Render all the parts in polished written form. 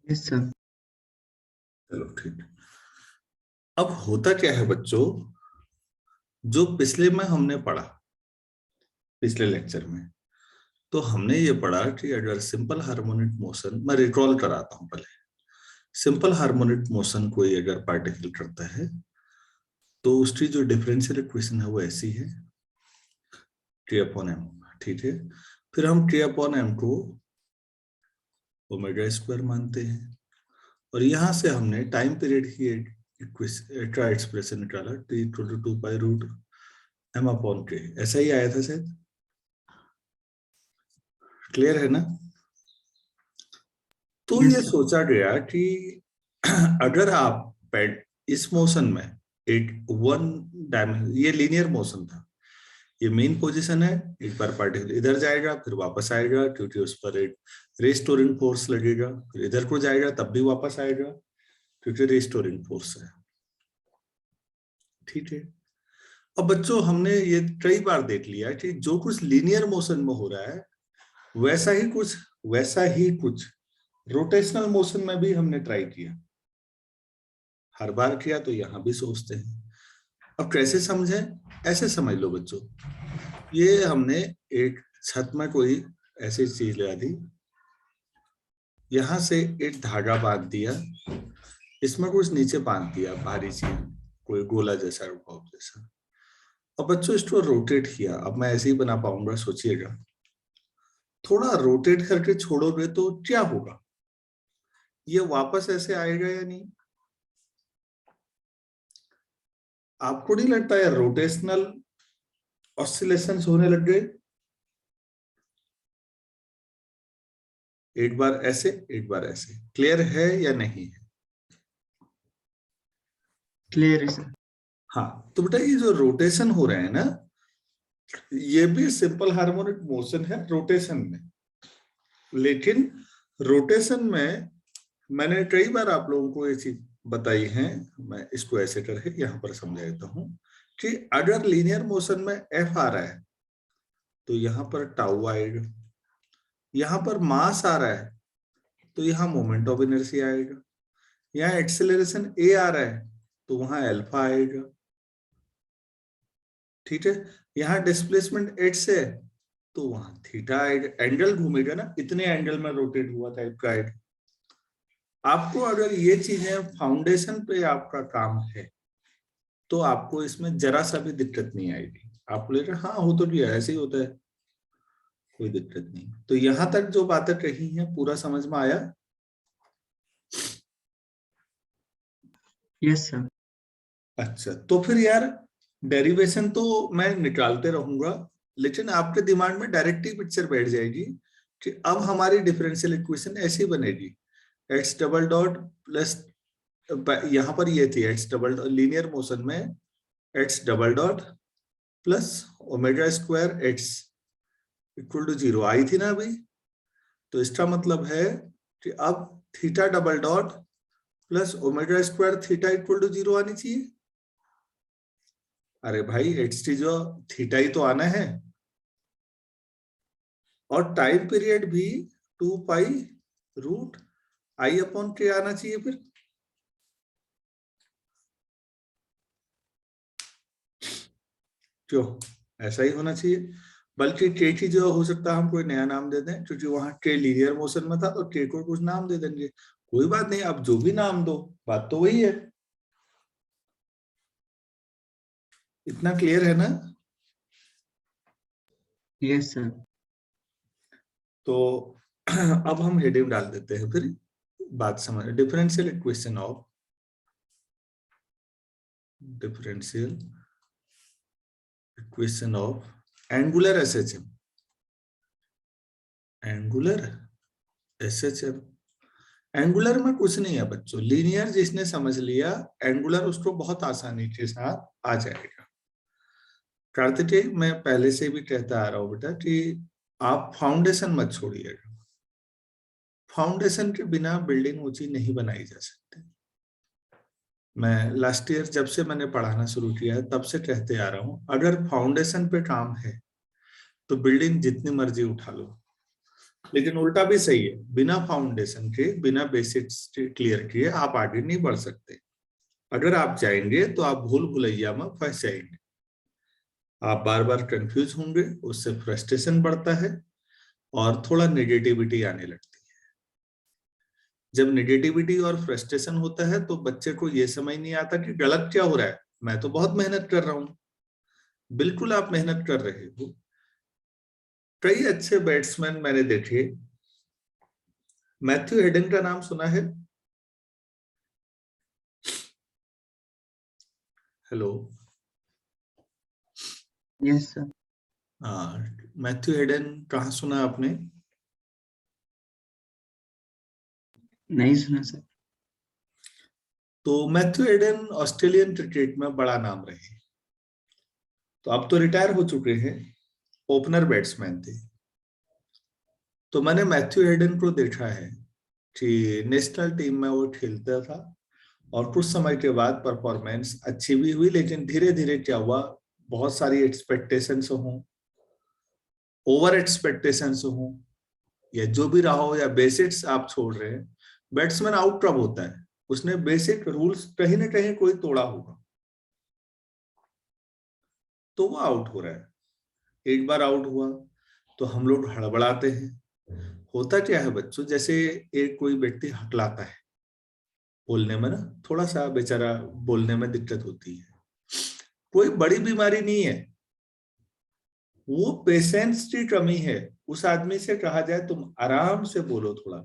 Yes sir. चलो ठीक। अब होता क्या है बच्चों, जो पिछले में हमने पढ़ा, पिछले लेक्चर में तो हमने ये पढ़ा कि अगर सिंपल हार्मोनिक मोशन, मैं रिकॉल कराता हूं पहले, सिंपल हार्मोनिक मोशन कोई अगर पार्टिकल करता है तो उसकी जो डिफरेंशियल इक्वेशन है वो ऐसी है, k अपॉन m। ठीक है, फिर हम k अपॉन m को ओमेगा स्क्वायर मानते हैं और यहां से हमने टाइम पीरियड की का एक्सप्रेशन निकाला, t equal to 2 pi root m upon k। ऐसा ही आया था शायद, क्लियर है ना? तो यस ये सर। सोचा गया कि अगर आप इस मोशन में एक वन डायमेंशन, ये लीनियर मोशन था, ये मेन पोजीशन है, एक बार पार्टिकल इधर जाएगा फिर वापस आएगा क्योंकि उस पर एक रेस्टोरिंग फोर्स लगेगा, फिर इधर को जाएगा तब भी वापस आएगा क्योंकि रेस्टोरिंग फोर्स है। ठीक है, अब बच्चों हमने ये कई बार देख लिया कि जो कुछ लीनियर मोशन में हो रहा है वैसा ही कुछ रोटेशनल मोशन में भी हमने ट्राई किया, हर बार किया तो यहां भी सोचते हैं। अब कैसे समझें? ऐसे समझ लो बच्चों, ये हमने एक छत में कोई ऐसी चीज लगा दी, यहां से एक धागा बांध दिया, इसमें कुछ नीचे बांध दिया भारी चीज, कोई गोला जैसा बॉब जैसा। अब बच्चों इसको रोटेट किया, अब मैं ऐसे ही बना पाऊंगा, सोचिएगा। थोड़ा रोटेट करके छोड़ोगे तो क्या होगा, ये वापस ऐसे आएगा या नहीं? आपको नहीं लगता है रोटेशनल ऑसिलेशंस होने लग गए? एक बार ऐसे एक बार ऐसे, क्लियर है या नहीं है? क्लियर है सर। हाँ, तो बेटा ये जो रोटेशन हो रहे हैं ना, ये भी सिंपल हार्मोनिक मोशन है रोटेशन में। लेकिन रोटेशन में मैंने कई बार आप लोगों को ये चीज बताई है, मैं इसको ऐसे करके यहां पर समझा देता हूं कि अगर लीनियर मोशन में एफ आ रहा है तो यहां पर टाउ आएगा, यहां पर मास आ रहा है तो यहाँ मोमेंट ऑफ इनर्शिया आएगा, यहाँ एक्सेलरेशन ए आ रहा है तो वहां अल्फा आएगा। ठीक है, यहाँ डिस्प्लेसमेंट एच है तो वहां थीटा आएगा, एंगल घूमेगा ना, इतने एंगल में रोटेट हुआ टाइप का आएगा। आपको अगर ये चीजें फाउंडेशन पे आपका काम है तो आपको इसमें जरा सा भी दिक्कत नहीं आएगी, आप बोलेगा हाँ हो तो गया, ऐसे ही होता है, कोई दिक्कत नहीं। तो यहां तक जो बातें कही हैं पूरा समझ में आया? Yes sir. अच्छा, तो फिर यार डेरिवेशन तो मैं निकालते रहूंगा, लेकिन आपके दिमाग में डायरेक्ट ही पिक्चर बैठ जाएगी कि अब हमारी डिफरेंशियल इक्वेशन ऐसी बनेगी, एक्स डबल डॉट प्लस, यहां पर ये थी एक्स डबल लीनियर मोशन में x double dot plus omega square x equal to 0 आई थी ना अभी। तो इसका मतलब है कि अब theta double dot plus omega square theta equal to 0 आनी चाहिए। अरे भाई एक्स टी जो थीटा ही तो आना है, और टाइम पीरियड भी 2 पाई रूट आई अपॉन के आना चाहिए फिर। क्यों, ऐसा ही होना चाहिए। बल्कि के की जो हो सकता है हम कोई नया नाम दे दें, क्योंकि वहां के लीनियर मोशन में था तो के को कुछ नाम दे देंगे, कोई बात नहीं, आप जो भी नाम दो बात तो वही है। इतना क्लियर है ना? Yes sir. तो अब हम हेडिंग डाल देते हैं फिर, बात समझ, differential equation of, differential equation of angular SHM, angular SHM. Angular में कुछ नहीं है बच्चों, लीनियर जिसने समझ लिया एंगुलर उसको बहुत आसानी के साथ आ जाएगा। कार्तिकेय मैं पहले से भी कहता आ रहा हूं बेटा कि आप फाउंडेशन मत छोड़िएगा, फाउंडेशन के बिना बिल्डिंग ऊंची नहीं बनाई जा सकती। मैं लास्ट ईयर जब से मैंने पढ़ाना शुरू किया है तब से कहते आ रहा हूं, अगर फाउंडेशन पे काम है तो बिल्डिंग जितनी मर्जी उठा लो, लेकिन उल्टा भी सही है, बिना फाउंडेशन के, बिना बेसिक्स क्लियर किए आप आगे नहीं बढ़ सकते। अगर आप जाएंगे तो आप भूल भुलैया में फंस जाएंगे, आप बार बार कंफ्यूज होंगे, उससे फ्रस्ट्रेशन बढ़ता है और थोड़ा नेगेटिविटी आने लगती है। जब नेगेटिविटी और फ्रस्ट्रेशन होता है तो बच्चे को ये समझ नहीं आता कि गलत क्या हो रहा है, मैं तो बहुत मेहनत कर रहा हूं। बिल्कुल आप मेहनत कर रहे हो। कई अच्छे बैट्समैन मैंने देखे। मैथ्यू हेडन का नाम सुना है? हेलो। Yes sir. हाँ, मैथ्यू हेडन कहाँ सुना आपने? नहीं सुना सर। तो मैथ्यू हेडन ऑस्ट्रेलियन क्रिकेट में बड़ा नाम रहे। तो अब तो रिटायर हो चुके हैं, ओपनर बैट्समैन थे। तो मैंने मैथ्यू हेडन को देखा है कि नेशनल टीम में वो खेलता था और कुछ समय के बाद परफॉर्मेंस अच्छी भी हुई, लेकिन धीरे धीरे क्या हुआ, बहुत सारी एक्सपेक्टेशंस हों, ओवर एक्सपेक्टेशंस हों, या जो भी रहा हो, या बेसिक्स आप छोड़ रहे हैं। बैट्समैन आउट कब होता है? उसने बेसिक रूल्स कहीं ना कहीं कोई तोड़ा होगा, तो वो आउट हो रहा है। एक बार आउट हुआ तो हम लोग हड़बड़ाते हैं। होता क्या है बच्चों, जैसे एक कोई व्यक्ति हकलाता है, बोलने में ना थोड़ा सा बेचारा बोलने में दिक्कत होती है, कोई बड़ी बीमारी नहीं है, वो पेशेंस की कमी है। उस आदमी से कहा जाए तुम आराम से बोलो, थोड़ा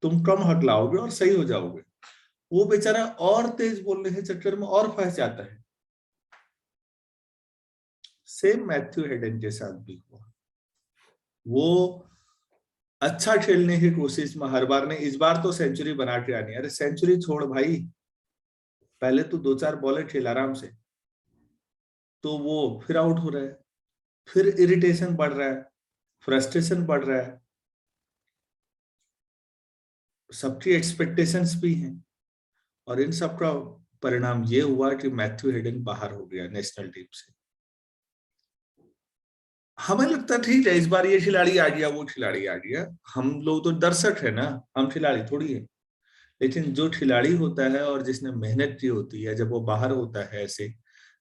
तुम कम हकलाओगे और सही हो जाओगे, वो बेचारा और तेज बोलने के चक्कर में और फंस जाता है। सेम मैथ्यू हेडन के साथ भी हुआ। वो अच्छा खेलने की कोशिश में हर बार, ने इस बार तो सेंचुरी बना के आनी। अरे सेंचुरी छोड़ भाई, पहले तो 2-4 बॉलें खेल आराम से। तो वो फिर आउट हो रहा है, फिर इरिटेशन बढ़ रहा है, फ्रस्ट्रेशन बढ़ रहा है, सबकी एक्सपेक्टेशंस भी हैं। और इन सब का परिणाम ये हुआ कि मैथ्यू हेडन बाहर हो गया नेशनल टीम से। हमें लगता ठीक है, इस बार ये खिलाड़ी आ गया, वो खिलाड़ी आ गया, हम लोग तो दर्शक है ना, हम खिलाड़ी थोड़ी है। लेकिन जो खिलाड़ी होता है और जिसने मेहनत की होती है, जब वो बाहर होता है ऐसे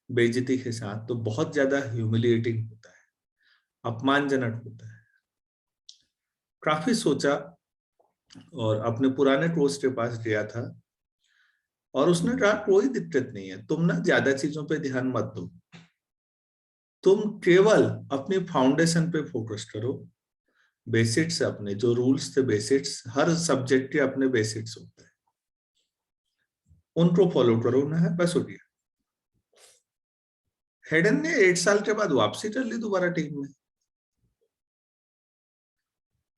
बेइज्जती के साथ, तो बहुत ज्यादा ह्यूमिलिएटिंग होता है, अपमानजनक होता है। काफी सोचा और अपने पुराने कोच के पास गया था, और उसने कहा कोई दिक्कत नहीं है, तुम ना ज्यादा चीजों पे ध्यान मत दो, तुम केवल अपनी फाउंडेशन पे फोकस करो। बेसिक्स, अपने जो रूल्स थे, बेसिक्स, हर सब्जेक्ट के अपने बेसिक्स होते हैं, उनको फॉलो करो ना, है बस हो गया। हेडन ने 8 साल के बाद वापसी कर ली दोबारा टीम में।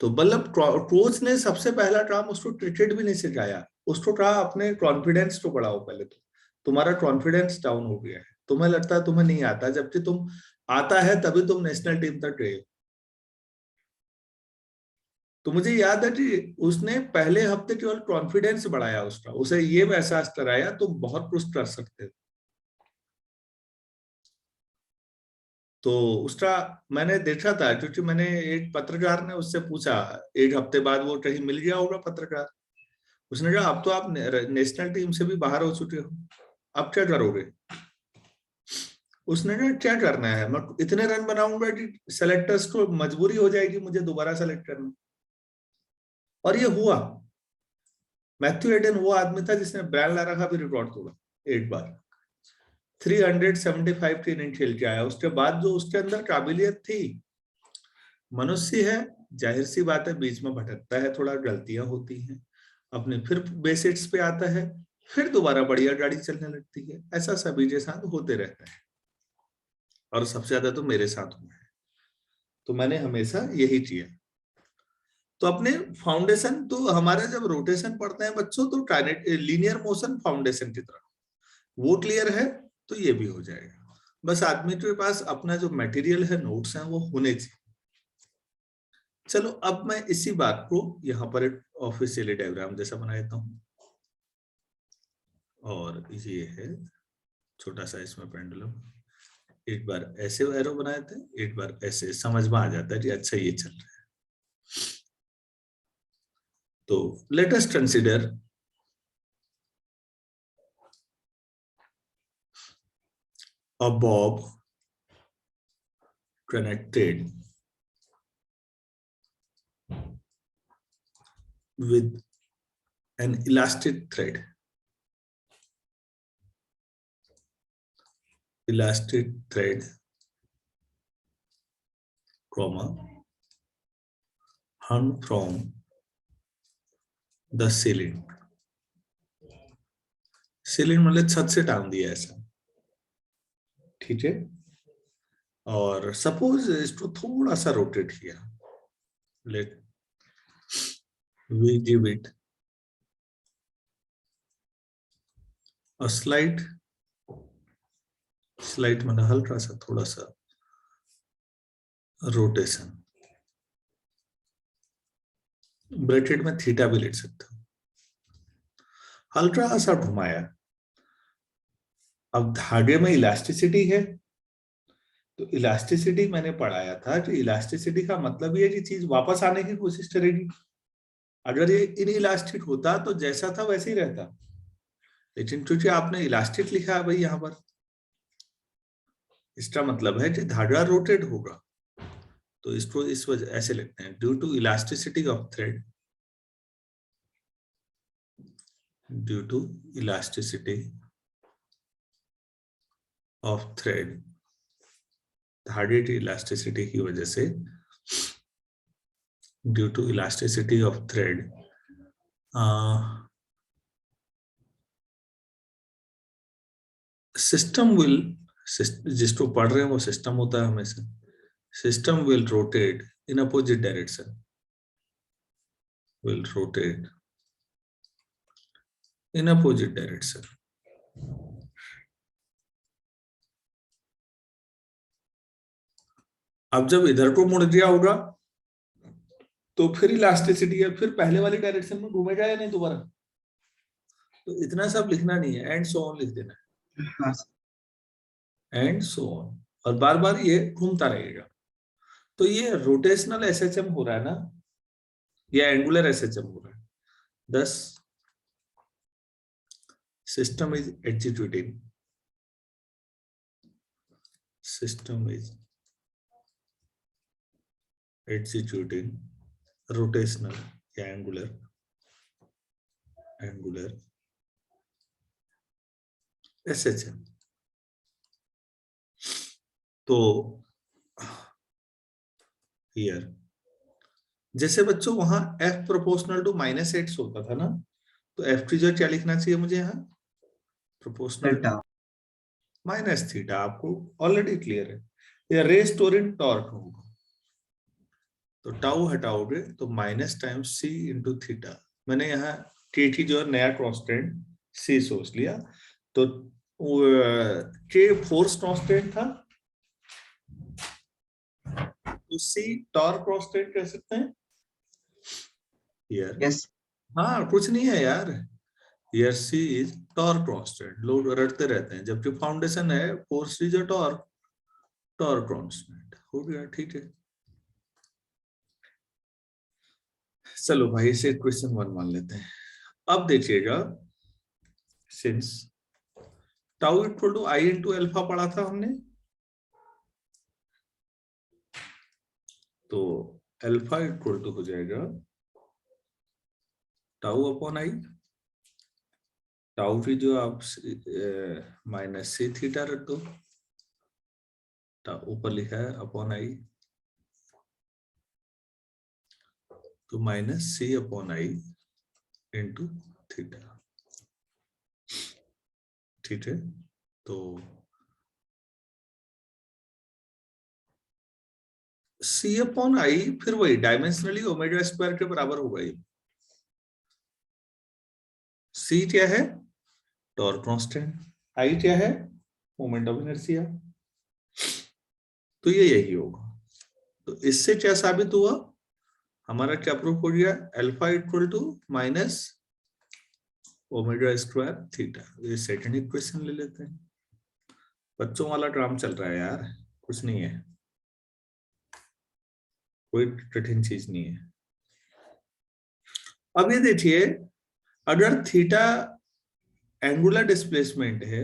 तो मतलब कोच ने सबसे पहला काम उसको क्रिकेट भी नहीं सिखाया, उसको कहा अपने कॉन्फिडेंस को बढ़ाओ। पहले तो तुम्हारा कॉन्फिडेंस डाउन हो गया है, तुम्हें लगता है तुम्हें नहीं आता, जबकि तुम आता है तभी तुम नेशनल टीम तक गए। तो मुझे याद है कि उसने पहले हफ्ते केवल कॉन्फिडेंस बढ़ाया उसका, उसे ये एहसास कराया तुम बहुत कुछ कर सकते हो। तो उसका मैंने देखा था, क्योंकि मैंने एक पत्रकार ने उससे पूछा, एक हफ्ते बाद वो कहीं मिल गया होगा पत्रकार, उसने कहा अब तो आप नेशनल टीम से भी बाहर हो चुके हो, अब क्या करोगे? उसने कहा क्या करना है, मैं इतने रन बनाऊंगा कि सेलेक्टर्स को मजबूरी हो जाएगी मुझे दोबारा सेलेक्ट करना। और ये हुआ। मैथ्यू हेडन वो आदमी था जिसने ब्रायन लारा का भी रिकॉर्ड तोड़ा एक बार, 375 की इनिंग खेल के आया। उसके बाद जो उसके अंदर काबिलियत थी, मनुष्य है, जाहिर सी बात है बीच में भटकता है, थोड़ा गलतियां होती हैं, अपने फिर बेसिक्स पे आता है, फिर दोबारा बढ़िया गाड़ी चलने लगती है। ऐसा सभी के साथ होते रहता है, और सबसे ज्यादा तो मेरे साथ हुआ है। तो मैंने हमेशा यही किया। तो अपने फाउंडेशन, तो हमारा जब रोटेशन पढ़ते हैं बच्चों, तो लीनियर मोशन फाउंडेशन की तरह, वो क्लियर है तो ये भी हो जाएगा। बस आदमी के पास अपना जो मटेरियल है, नोट्स हैं, वो होने चाहिए। चलो अब मैं इसी बात को यहाँ पर एक ऑफिशियली डायग्राम जैसा बना देता हूँ, और ये है छोटा सा इसमें पेंडुलम। एक बार ऐसे एरो बनाए थे, एक बार ऐसे, समझ में आ जाता है कि अच्छा ये चल रहा है। तो let us consider a bob connected with an elastic thread. Elastic thread, comma, hung from the ceiling. Ceiling मतलब छत से टांग दिया ऐसा, ठीक है। और सपोज इसको थोड़ा सा रोटेट किया, let we give it a slight मतलब हल्का सा, थोड़ा सा रोटेशन, ब्रैकेट में थीटा भी लिख सकते हो, हल्का सा घुमाया। अब धागे में इलास्टिसिटी है, तो इलास्टिसिटी मैंने पढ़ाया था कि इलास्टिसिटी का मतलब ये कि चीज वापस आने की कोशिश करेगी। अगर ये इनइलास्टिक होता तो जैसा था वैसे ही रहता, लेकिन क्योंकि आपने इलास्टिक लिखा है भाई यहाँ पर, इसका मतलब है कि धागा रोटेट होगा। तो इसको इस वजह ऐसे लिखते हैं, due to elasticity of thread, due to elasticity of thread, धागे की इलास्टिसिटी की वजह से, due to elasticity of thread, system will, जिसको पढ़ रहे हैं वो सिस्टम होता है हमेशा, system will rotate in opposite direction, will rotate in opposite direction. अब जब इधर को मुड़ दिया होगा तो फिर इलास्टिसिटी है, फिर पहले वाली डायरेक्शन में घूमेगा या नहीं दोबारा। तो इतना सब लिखना नहीं है, एंड सो ऑन लिख देना है, हाँ एंड सो ऑन, और बार बार ये घूमता रहेगा। तो ये रोटेशनल एसएचएम हो रहा है ना, या एंगुलर एसएचएम हो रहा है। thus system is executing, system is executing rotational या angular SHM। तो here जैसे बच्चों वहां F प्रोपोर्शनल टू -x होता था ना, तो F की जगह क्या लिखना चाहिए मुझे यहाँ, प्रोपोर्शनल थीटा, माइनस थीटा, आपको ऑलरेडी क्लियर है। या रेस्ट टोरिन टॉर्क होगा, तो टाउ हटाओगे तो minus times c into theta. मैंने यहाँ के की जो नया कांस्टेंट सी सोच लिया, तो के फोर्स कांस्टेंट था, तो सी टॉर्क कांस्टेंट कह सकते हैं यार। यस हाँ कुछ नहीं है यार, यार सी इज टॉर्क कांस्टेंट, लोग रटते रहते हैं, जबकि फाउंडेशन है force is a torque constant, हो गया ठीक है। चलो भाई इसे क्वेश्चन 1 मान लेते हैं। अब देखिएगा, since tau equal to I into alpha पढ़ा था हमने, तो अल्फा इक्वल टू हो जाएगा टाउ अपॉन आई, टाउ की जो आप माइनस सी थीटा रख दो, ऊपर लिखा है अपॉन आई, तो minus c upon I into theta, ठीक है। तो सी अपॉन आई फिर वही डायमेंशनली ओमेगा स्क्वायर के बराबर होगा। ये सी क्या है, टॉर्क कांस्टेंट, आई क्या है, मोमेंट ऑफ इनर्शिया, तो ये यही होगा। तो इससे क्या साबित हुआ, हमारा क्या प्रूफ हो गया, alpha equal to minus omega square theta. ये सेकंड इक्वेशन ले लेते हैं, बच्चों वाला ड्राम चल रहा है यार, कुछ नहीं है, कोई कठिन चीज नहीं है। अब ये देखिए, अगर थीटा एंगुलर डिस्प्लेसमेंट है,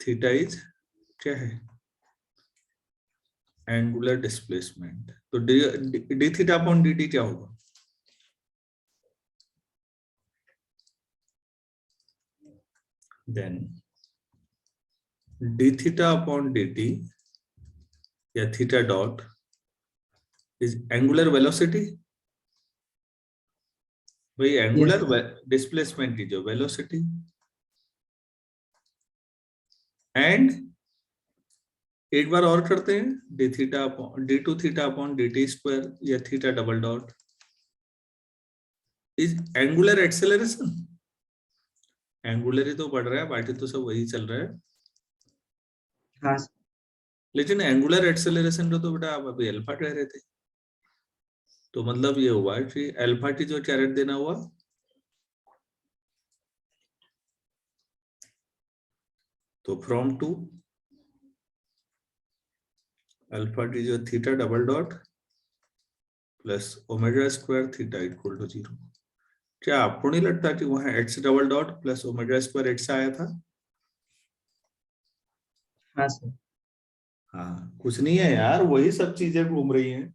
थीटा इज क्या है, एंगुलर डिस्प्लेसमेंट, तो D theta upon D T क्या होगा, then D theta upon D T या theta dot is angular velocity, भाई एंगुलर डिस्प्लेसमेंट की जो वेलोसिटी, एंड एक बार और करते हैं, D theta upon D two theta upon D T square या theta double dot is angular acceleration, angular ही तो बढ़ रहा है, बाकी तो सब वही चल रहा है। हाँ लेकिन एंगुलर एक्सेलरेशन तो बेटा आप अभी अल्फा कह रहे थे, तो मतलब ये हुआ कि अल्फा की जो कैरेट देना हुआ, तो फ्रॉम टू अल्फा की जो theta double dot plus omega square theta equal to 0। क्या आपको नहीं लगता कि वहां x double dot plus omega square x आया था? हाँ सर। हाँ, कुछ नहीं है यार, वही सब चीजें घूम रही हैं।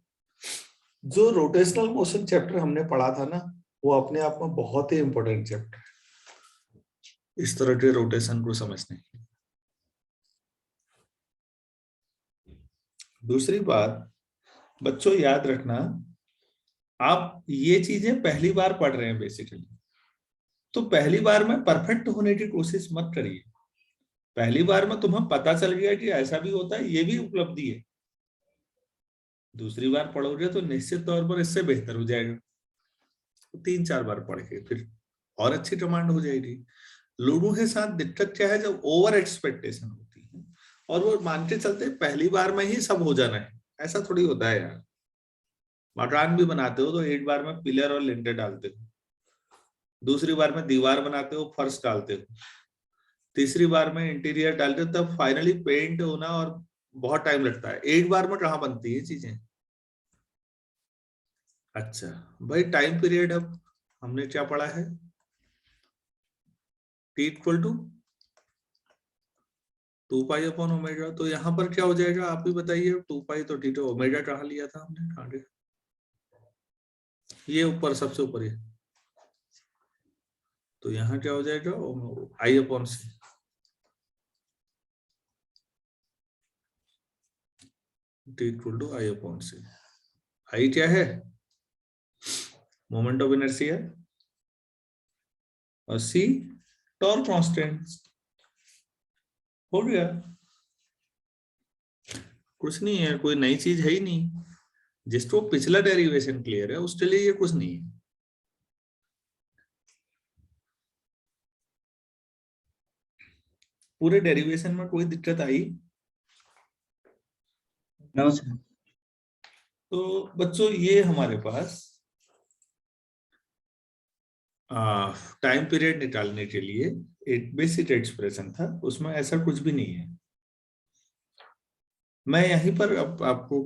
जो रोटेशनल मोशन चैप्टर हमने पढ़ा था ना, वो अपने आप में बहुत ही इंपॉर्टेंट चैप्टर है इस तरह के रोटेशन को समझने। दूसरी बात बच्चों याद रखना, आप ये चीजें पहली बार पढ़ रहे हैं बेसिकली, तो पहली बार में परफेक्ट होने की कोशिश मत करिए। पहली बार में तुम्हें पता चल गया कि ऐसा भी होता है, ये भी उपलब्धि है, दूसरी बार पढ़ोगे तो निश्चित तौर पर इससे बेहतर हो जाएगा। तो 3-4 बार पढ़ के फिर और अच्छी कमांड हो जाएगी। लोगों के साथ दिक्कत क्या है, जब ओवर एक्सपेक्टेशन होती है और वो मान के चलते पहली बार में ही सब हो जाना है, ऐसा थोड़ी होता है यार। मकान भी बनाते हो तो एक बार में पिलर और लिंटर डालते हो, दूसरी बार में दीवार बनाते हो, फर्श डालते हो, तीसरी बार में इंटीरियर डालते हो, तब फाइनली पेंट होना और बहुत टाइम लगता है। एक बार में कहाँ बनती है चीजें। अच्छा भाई, टाइम पीरियड अब हमने क्या पढ़ा है, t equal to 2 pi upon omega, तो यहाँ पर क्या हो जाएगा आप ही बताइए। 2 पाई तो टी तो ओमेगा कहाँ लिया था हमने, कहाँ गया ये ऊपर सबसे ऊपर ये, तो यहाँ क्या हो जाएगा I upon C, T equal to I upon C. I क्या है, मोमेंट ऑफ इनर्शिया, और सी टॉर्क कांस्टेंट। हो गया, कुछ नहीं है, कोई नई चीज है ही नहीं। जिसको पिछला डेरिवेशन क्लियर है उसके लिए ये कुछ नहीं है। पूरे डेरिवेशन में कोई दिक्कत आई? No sir. तो बच्चों ये हमारे पास टाइम पीरियड निकालने के लिए एक बेसिक एक्सप्रेशन था, उसमें ऐसा कुछ भी नहीं है। मैं यहीं पर अब आपको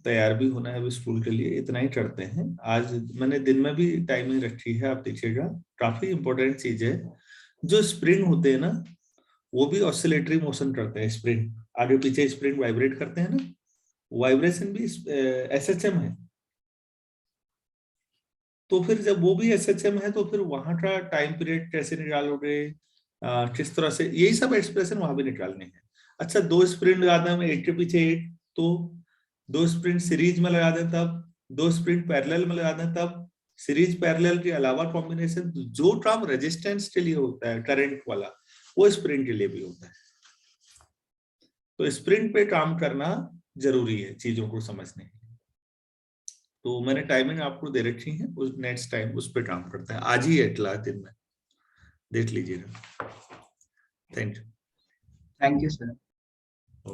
तैयार भी होना है अभी स्कूल के लिए, इतना ही करते हैं। आज मैंने दिन में भी टाइमिंग रखी है, आप देखिएगा काफी इंपॉर्टेंट चीज है। जो स्प्रिंग होते हैं ना, वो भी ऑसिलेटरी मोशन करते हैं। स्प्रिंग आगे पीछे स्प्रिंग वाइब्रेट करते हैं ना, वाइब्रेशन भी एसएचएम है। तो फिर जब वो भी एसएचएम है तो फिर वहां का टाइम पीरियड कैसे निकालोगे, किस तरह से, यही सब एक्सप्रेशन वहां भी निकालने हैं। अच्छा, 2 स्प्रिंट लगाते हैं एक के पीछे एक, तो 2 स्प्रिंट सीरीज में लगा दें तब, 2 स्प्रिंट पैरेलल में लगा दें तब, सीरीज पैरेलल के अलावा कॉम्बिनेशन जो काम रेजिस्टेंस के लिए होता है करंट वाला, वो स्प्रिंट के लिए भी होता है। तो स्प्रिंट पे काम करना जरूरी है चीजों को समझने। तो मैंने टाइमिंग आपको दे रखी है, उस नेक्स्ट टाइम उस पर काम करते हैं। आज ही है क्लास दिन में, देख लीजिएगा। Thank you. Thank you sir.